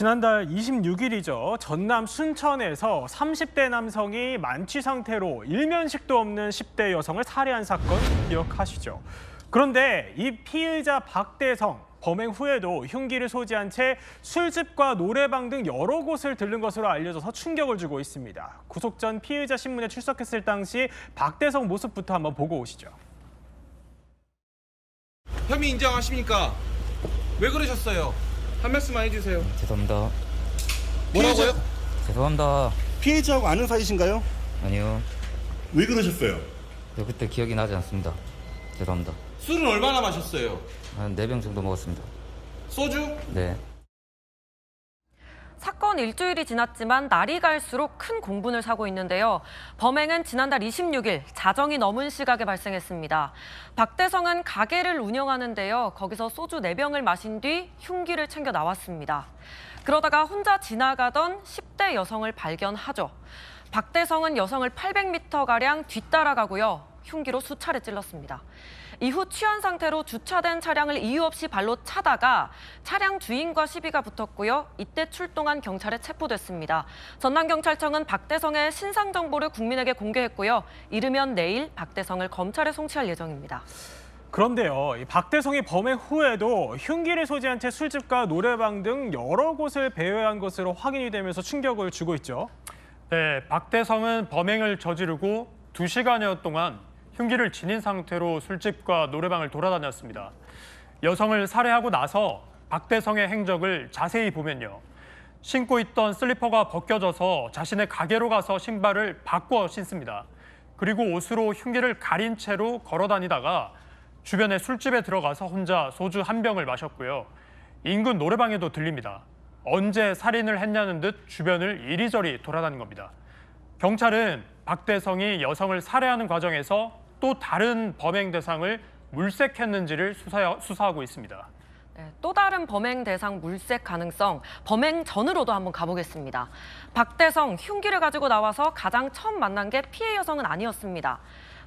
지난달 26일이죠. 전남 순천에서 30대 남성이 만취 상태로 일면식도 없는 10대 여성을 살해한 사건 기억하시죠? 그런데 이 피의자 박대성, 범행 후에도 흉기를 소지한 채 술집과 노래방 등 여러 곳을 들른 것으로 알려져서 충격을 주고 있습니다. 구속 전 피의자 신문에 출석했을 당시 박대성 모습부터 한번 보고 오시죠. 혐의 인정하십니까? 왜 그러셨어요? 한 말씀만 해주세요. 죄송합니다. 뭐라고요? 죄송합니다. 피해자하고 아는 사이신가요? 아니요. 왜 그러셨어요? 저 그때 기억이 나지 않습니다. 죄송합니다. 술은 얼마나 마셨어요? 한 4병 정도 먹었습니다. 소주? 네. 사건 일주일이 지났지만 날이 갈수록 큰 공분을 사고 있는데요. 범행은 지난달 26일 자정이 넘은 시각에 발생했습니다. 박대성은 가게를 운영하는데요. 거기서 소주 4병을 마신 뒤 흉기를 챙겨 나왔습니다. 그러다가 혼자 지나가던 10대 여성을 발견하죠. 박대성은 여성을 800m가량 뒤따라가고요. 흉기로 수차례 찔렀습니다. 이후 취한 상태로 주차된 차량을 이유 없이 발로 차다가 차량 주인과 시비가 붙었고요. 이때 출동한 경찰에 체포됐습니다. 전남경찰청은 박대성의 신상 정보를 국민에게 공개했고요. 이르면 내일 박대성을 검찰에 송치할 예정입니다. 그런데요, 이 박대성이 범행 후에도 흉기를 소지한 채 술집과 노래방 등 여러 곳을 배회한 것으로 확인이 되면서 충격을 주고 있죠. 네, 박대성은 범행을 저지르고 2시간여 동안 흉기를 지닌 상태로 술집과 노래방을 돌아다녔습니다. 여성을 살해하고 나서 박대성의 행적을 자세히 보면요. 신고 있던 슬리퍼가 벗겨져서 자신의 가게로 가서 신발을 바꿔 신습니다. 그리고 옷으로 흉기를 가린 채로 걸어 다니다가 주변의 술집에 들어가서 혼자 소주 1병을 마셨고요. 인근 노래방에도 들립니다. 언제 살인을 했냐는 듯 주변을 이리저리 돌아다닌 겁니다. 경찰은 박대성이 여성을 살해하는 과정에서 또 다른 범행 대상을 물색했는지를 수사하고 있습니다. 네, 또 다른 범행 대상 물색 가능성, 범행 전으로도 한번 가보겠습니다. 박대성, 흉기를 가지고 나와서 가장 처음 만난 게 피해 여성은 아니었습니다.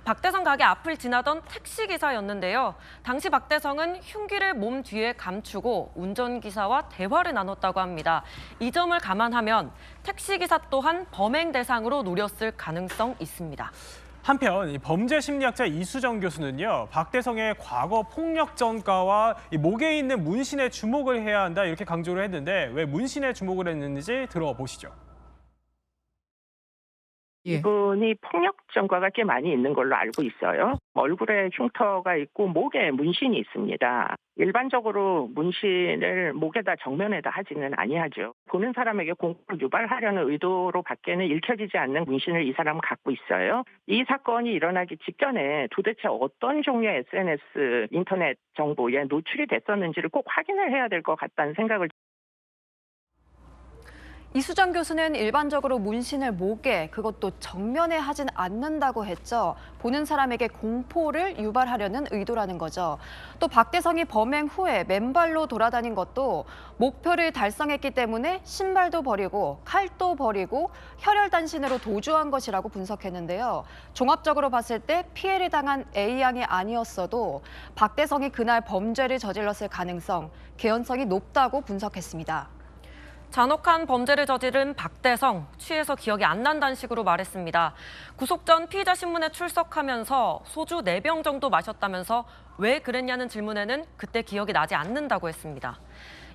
박대성 가게 앞을 지나던 택시기사였는데요. 당시 박대성은 흉기를 몸 뒤에 감추고 운전기사와 대화를 나눴다고 합니다. 이 점을 감안하면 택시기사 또한 범행 대상으로 노렸을 가능성 있습니다. 한편 이 범죄 심리학자 이수정 교수는요, 박대성의 과거 폭력 전과와 이 목에 있는 문신에 주목을 해야 한다 이렇게 강조를 했는데 왜 문신에 주목을 했는지 들어보시죠. 이분이 폭력 전과가 꽤 많이 있는 걸로 알고 있어요. 얼굴에 흉터가 있고 목에 문신이 있습니다. 일반적으로 문신을 목에다 정면에다 하지는 아니하죠. 보는 사람에게 공포를 유발하려는 의도로 밖에는 읽혀지지 않는 문신을 이 사람은 갖고 있어요. 이 사건이 일어나기 직전에 도대체 어떤 종류의 SNS, 인터넷 정보에 노출이 됐었는지를 꼭 확인을 해야 될 것 같다는 생각을 이수정 교수는 일반적으로 문신을 목에, 그것도 정면에 하진 않는다고 했죠. 보는 사람에게 공포를 유발하려는 의도라는 거죠. 또 박대성이 범행 후에 맨발로 돌아다닌 것도 목표를 달성했기 때문에 신발도 버리고 칼도 버리고 혈혈단신으로 도주한 것이라고 분석했는데요. 종합적으로 봤을 때 피해를 당한 A양이 아니었어도 박대성이 그날 범죄를 저질렀을 가능성, 개연성이 높다고 분석했습니다. 잔혹한 범죄를 저지른 박대성, 취해서 기억이 안 난다는 식으로 말했습니다. 구속 전 피의자 신문에 출석하면서 소주 4병 정도 마셨다면서 왜 그랬냐는 질문에는 그때 기억이 나지 않는다고 했습니다.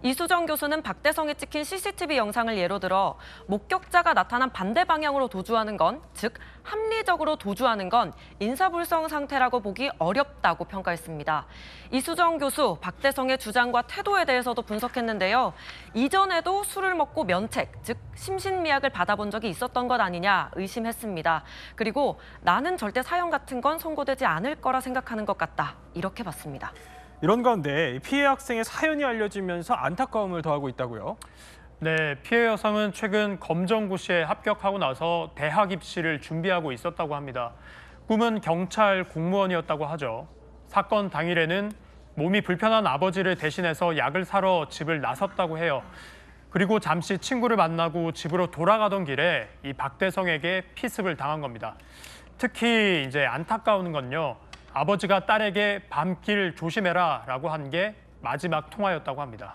이수정 교수는 박대성이 찍힌 CCTV 영상을 예로 들어 목격자가 나타난 반대 방향으로 도주하는 건, 즉 합리적으로 도주하는 건 인사불성 상태라고 보기 어렵다고 평가했습니다. 이수정 교수, 박대성의 주장과 태도에 대해서도 분석했는데요. 이전에도 술을 먹고 면책, 즉 심신미약을 받아본 적이 있었던 것 아니냐 의심했습니다. 그리고 나는 절대 사형 같은 건 선고되지 않을 거라 생각하는 것 같다, 이렇게 봤습니다. 이런 가운데 피해 학생의 사연이 알려지면서 안타까움을 더하고 있다고요? 네, 피해 여성은 최근 검정고시에 합격하고 나서 대학 입시를 준비하고 있었다고 합니다. 꿈은 경찰 공무원이었다고 하죠. 사건 당일에는 몸이 불편한 아버지를 대신해서 약을 사러 집을 나섰다고 해요. 그리고 잠시 친구를 만나고 집으로 돌아가던 길에 이 박대성에게 피습을 당한 겁니다. 특히 이제 안타까운 건요. 아버지가 딸에게 밤길 조심해라 라고 한 게 마지막 통화였다고 합니다.